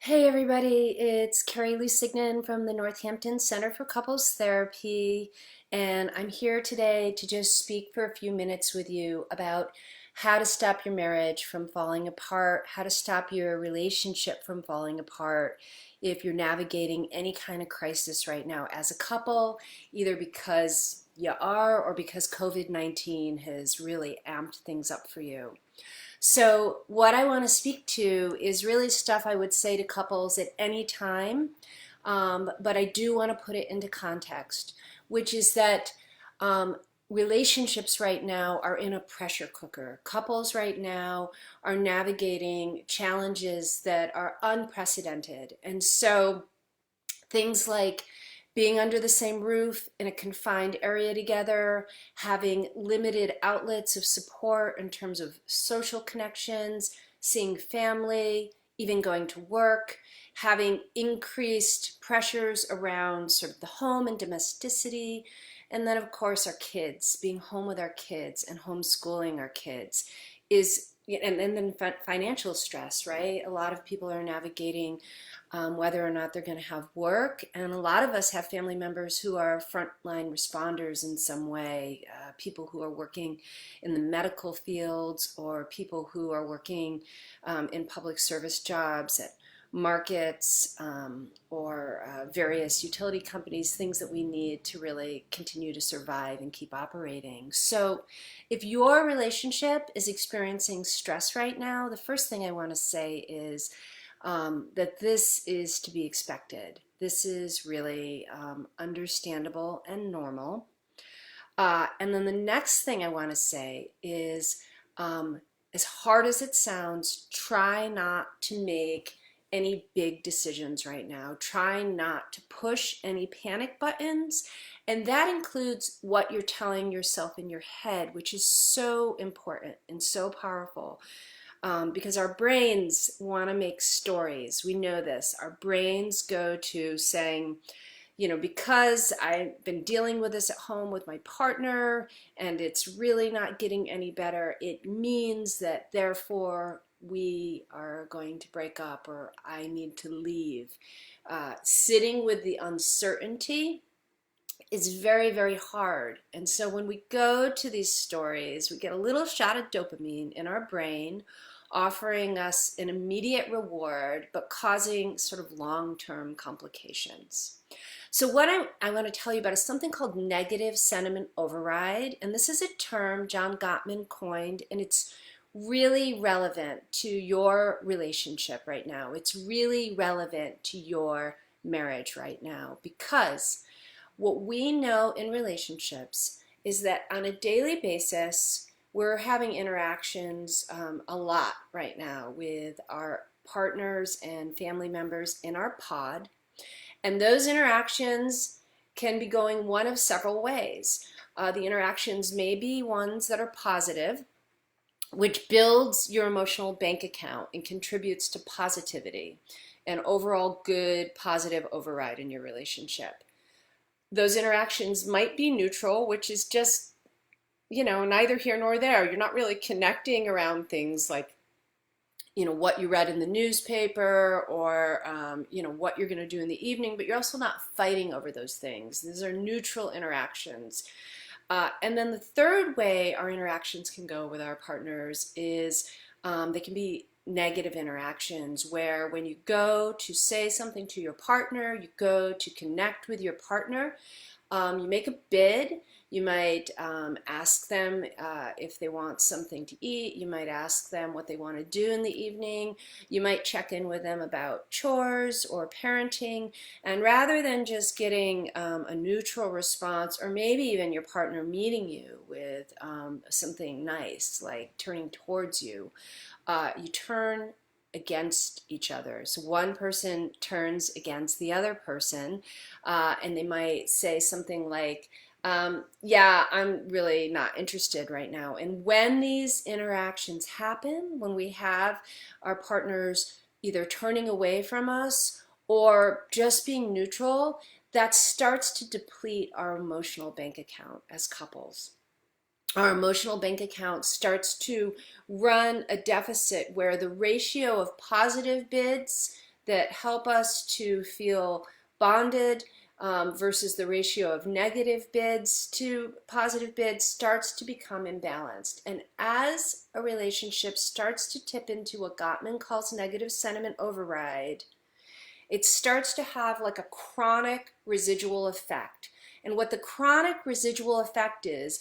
Hey everybody, it's Carrie Lusignan from the Northampton Center for Couples Therapy, and I'm here today to just speak for a few minutes with you about how to stop your marriage from falling apart, how to stop your relationship from falling apart if you're navigating any kind of crisis right now as a couple, either because you are or because COVID-19 has really amped things up for you. So, what I want to speak to is really stuff I would say to couples at any time, but I do want to put it into context, which is that um, relationships right now are in a pressure cooker. Couples right now are navigating challenges that are unprecedented. And so, things like being under the same roof in a confined area together, having limited outlets of support in terms of social connections, seeing family, even going to work, having increased pressures around sort of the home and domesticity, and then of course our kids, being home with our kids and homeschooling our kids is and then financial stress, right? A lot of people are navigating whether or not they're going to have work. And a lot of us have family members who are frontline responders in some way, people who are working in the medical fields or people who are working in public service jobs at markets or various utility companies, things that we need to really continue to survive and keep operating. So if your relationship is experiencing stress right now, the first thing I want to say is that this is to be expected. This is really understandable and normal. And then the next thing I want to say is, as hard as it sounds, try not to make any big decisions right now. Try not to push any panic buttons. And that includes what you're telling yourself in your head, which is so important and so powerful. Because our brains want to make stories. We know this. Our brains go to saying, because I've been dealing with this at home with my partner and it's really not getting any better, it means that therefore we are going to break up or I need to leave. Sitting with the uncertainty is very, very hard. And so when we go to these stories, we get a little shot of dopamine in our brain, offering us an immediate reward, but causing sort of long-term complications. So what I want to tell you about is something called negative sentiment override. And this is a term John Gottman coined, and it's really relevant to your relationship right now. It's really relevant to your marriage right now because what we know in relationships is that on a daily basis, we're having interactions a lot right now with our partners and family members in our pod. And those interactions can be going one of several ways. The interactions may be ones that are positive, which builds your emotional bank account and contributes to positivity and overall good, positive override in your relationship. Those interactions might be neutral, which is just, neither here nor there. You're not really connecting around things like, what you read in the newspaper or, what you're going to do in the evening, but you're also not fighting over those things. These are neutral interactions. And then the third way our interactions can go with our partners is they can be negative interactions where when you go to say something to your partner, you go to connect with your partner, you make a bid. You might ask them if they want something to eat. You might ask them what they want to do in the evening. You might check in with them about chores or parenting. And rather than just getting a neutral response, or maybe even your partner meeting you with something nice, like turning towards you, you turn against each other. So one person turns against the other person, and they might say something like, yeah, I'm really not interested right now. And when these interactions happen, when we have our partners either turning away from us or just being neutral, that starts to deplete our emotional bank account as couples. Our emotional bank account starts to run a deficit where the ratio of positive bids that help us to feel bonded, versus the ratio of negative bids to positive bids starts to become imbalanced. And as a relationship starts to tip into what Gottman calls negative sentiment override, it starts to have like a chronic residual effect. And what the chronic residual effect is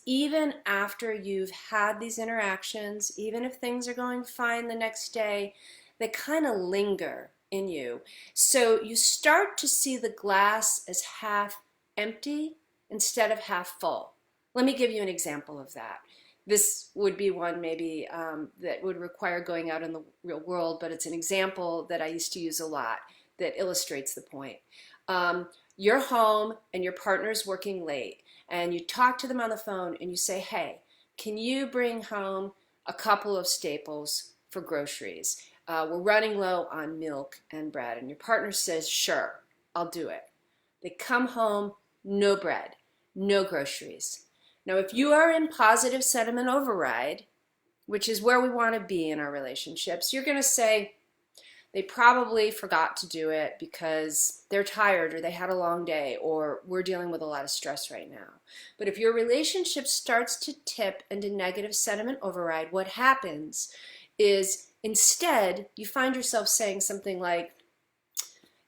even after you've had these interactions, even if things are going fine the next day, they kind of linger in you. So you start to see the glass as half empty instead of half full. Let me give you an example of that. This would be one maybe that would require going out in the real world, but it's an example that I used to use a lot that illustrates the point. You're home and your partner's working late, and you talk to them on the phone and you say, hey, can you bring home a couple of staples for groceries? We're running low on milk and bread. And your partner says, sure, I'll do it. They come home, no bread, no groceries. Now, if you are in positive sentiment override, which is where we want to be in our relationships, you're going to say, they probably forgot to do it because they're tired or they had a long day or we're dealing with a lot of stress right now. But if your relationship starts to tip into negative sentiment override, what happens is instead you find yourself saying something like,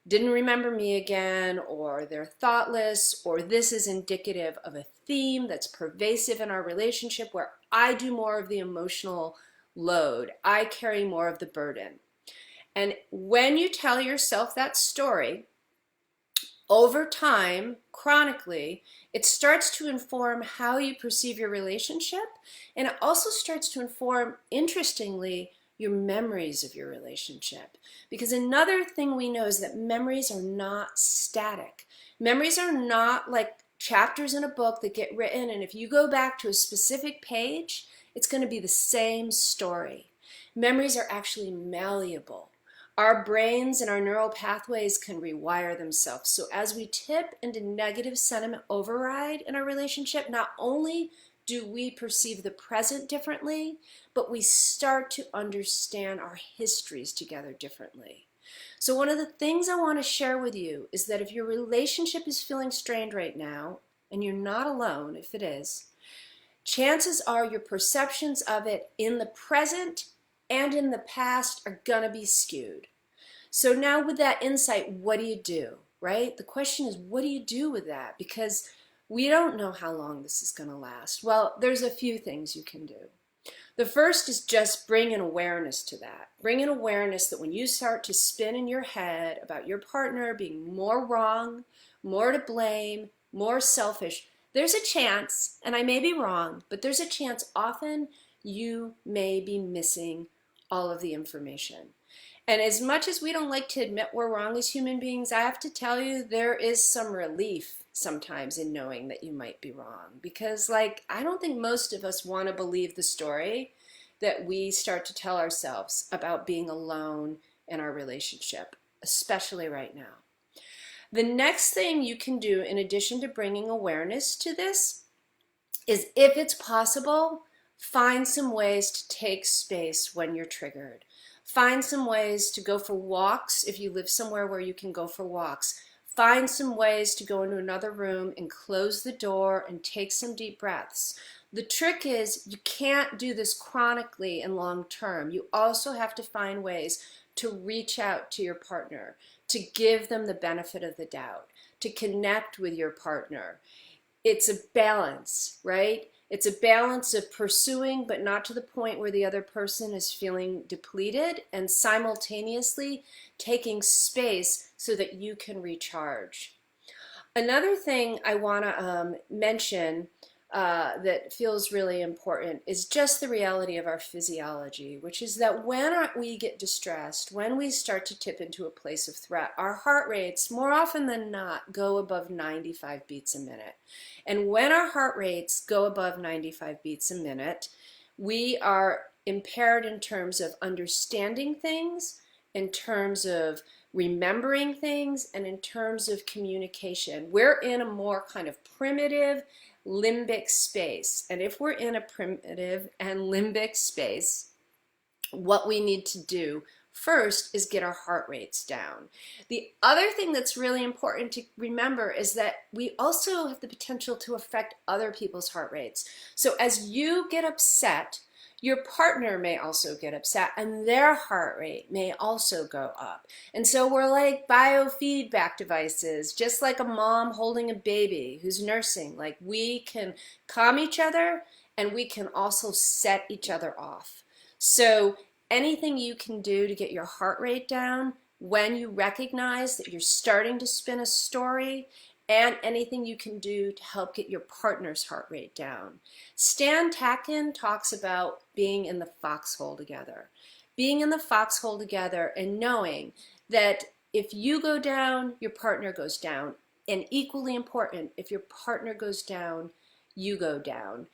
didn't remember me again, or they're thoughtless, or this is indicative of a theme that's pervasive in our relationship where I do more of the emotional load. I carry more of the burden. And when you tell yourself that story, over time, chronically, it starts to inform how you perceive your relationship, and it also starts to inform, interestingly, your memories of your relationship. Because another thing we know is that memories are not static. Memories are not like chapters in a book that get written, and if you go back to a specific page, it's going to be the same story. Memories are actually malleable. Our brains and our neural pathways can rewire themselves. So as we tip into negative sentiment override in our relationship, not only do we perceive the present differently, but we start to understand our histories together differently. So one of the things I want to share with you is that if your relationship is feeling strained right now, and you're not alone if it is, chances are your perceptions of it in the present and in the past are gonna be skewed. So now with that insight, what do you do, right? The question is, what do you do with that? Because we don't know how long this is gonna last. Well, there's a few things you can do. The first is just bring an awareness to that. Bring an awareness that when you start to spin in your head about your partner being more wrong, more to blame, more selfish, there's a chance, and I may be wrong, but there's a chance often you may be missing all of the information. And as much as we don't like to admit we're wrong as human beings, I have to tell you there is some relief sometimes in knowing that you might be wrong. Because I don't think most of us want to believe the story that we start to tell ourselves about being alone in our relationship, especially right now. The next thing you can do in addition to bringing awareness to this is, if it's possible, find some ways to take space when you're triggered. Find some ways to go for walks if you live somewhere where you can go for walks. Find some ways to go into another room and close the door and take some deep breaths. The trick is you can't do this chronically and long term. You also have to find ways to reach out to your partner, to give them the benefit of the doubt, to connect with your partner. It's a balance, right? It's a balance of pursuing, but not to the point where the other person is feeling depleted, and simultaneously taking space so that you can recharge. Another thing I want to mention that feels really important is just the reality of our physiology, which is that when we get distressed, when we start to tip into a place of threat, our heart rates, more often than not, go above 95 beats a minute. And when our heart rates go above 95 beats a minute, we are impaired in terms of understanding things, in terms of remembering things, and in terms of communication. We're in a more kind of primitive limbic space. And if we're in a primitive and limbic space, what we need to do first is get our heart rates down. The other thing that's really important to remember is that we also have the potential to affect other people's heart rates. So as you get upset, your partner may also get upset and their heart rate may also go up. And so we're like biofeedback devices, just like a mom holding a baby who's nursing. Like, we can calm each other and we can also set each other off. So anything you can do to get your heart rate down when you recognize that you're starting to spin a story, and anything you can do to help get your partner's heart rate down. Stan Tatkin talks about being in the foxhole together. Being in the foxhole together and knowing that if you go down, your partner goes down. And equally important, if your partner goes down, you go down.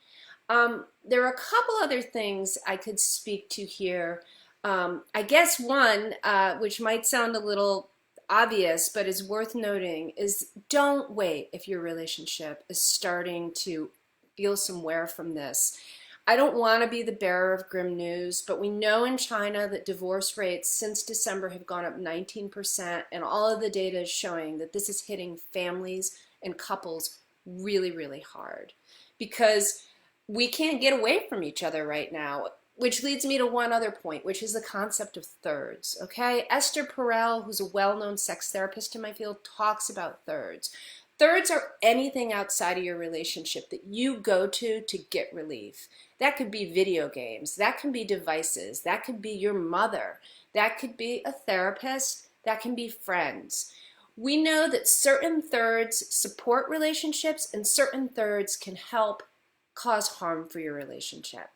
There are a couple other things I could speak to here. I guess one, which might sound a little obvious but is worth noting, is don't wait if your relationship is starting to feel some wear from this. I don't want to be the bearer of grim news, but we know in China that divorce rates since December have gone up 19%, and all of the data is showing that this is hitting families and couples really, really hard, because we can't get away from each other right now. Which leads me to one other point, which is the concept of thirds, okay? Esther Perel, who's a well-known sex therapist in my field, talks about thirds. Thirds are anything outside of your relationship that you go to get relief. That could be video games, that can be devices, that could be your mother, that could be a therapist, that can be friends. We know that certain thirds support relationships and certain thirds can help cause harm for your relationship.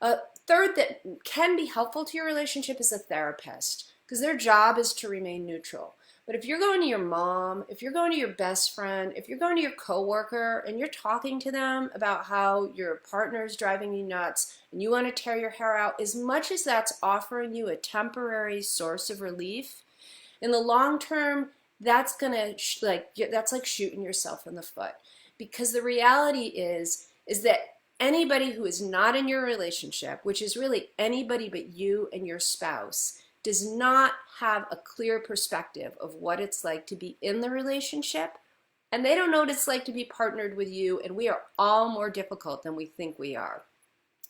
A third that can be helpful to your relationship is a therapist, because their job is to remain neutral. But if you're going to your mom, if you're going to your best friend, if you're going to your coworker and you're talking to them about how your partner is driving you nuts and you want to tear your hair out, as much as that's offering you a temporary source of relief, in the long term, that's like shooting yourself in the foot. Because the reality is that anybody who is not in your relationship, which is really anybody but you and your spouse, does not have a clear perspective of what it's like to be in the relationship, and they don't know what it's like to be partnered with you, and we are all more difficult than we think we are.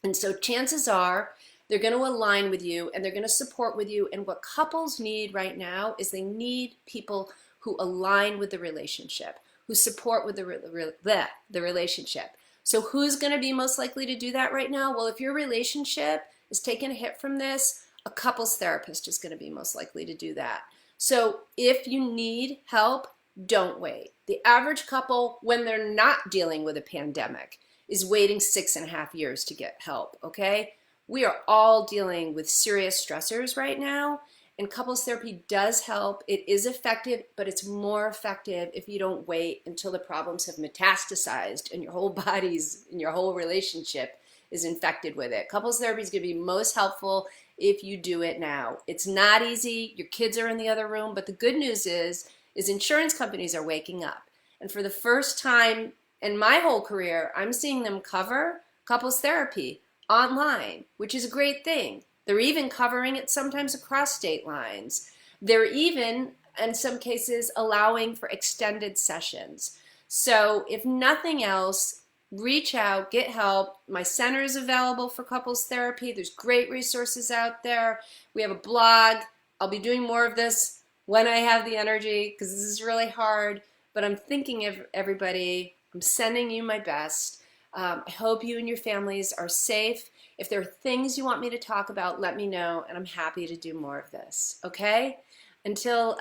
And so chances are they're going to align with you and they're going to support with you, and what couples need right now is they need people who align with the relationship, who support with the relationship. So who's going to be most likely to do that right now? Well, if your relationship is taking a hit from this, a couples therapist is going to be most likely to do that. So if you need help, don't wait. The average couple, when they're not dealing with a pandemic, is waiting 6.5 years to get help, okay? We are all dealing with serious stressors right now, and couples therapy does help. It is effective, but it's more effective if you don't wait until the problems have metastasized and your whole body's and your whole relationship is infected with it. Couples therapy is going to be most helpful if you do it now. It's not easy. Your kids are in the other room, but the good news is insurance companies are waking up. And for the first time in my whole career, I'm seeing them cover couples therapy online, which is a great thing. They're even covering it sometimes across state lines. They're even, in some cases, allowing for extended sessions. So if nothing else, reach out, get help. My center is available for couples therapy. There's great resources out there. We have a blog. I'll be doing more of this when I have the energy, because this is really hard, but I'm thinking of everybody. I'm sending you my best. I hope you and your families are safe. If there are things you want me to talk about, let me know, and I'm happy to do more of this, okay? Until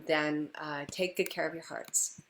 then, take good care of your hearts.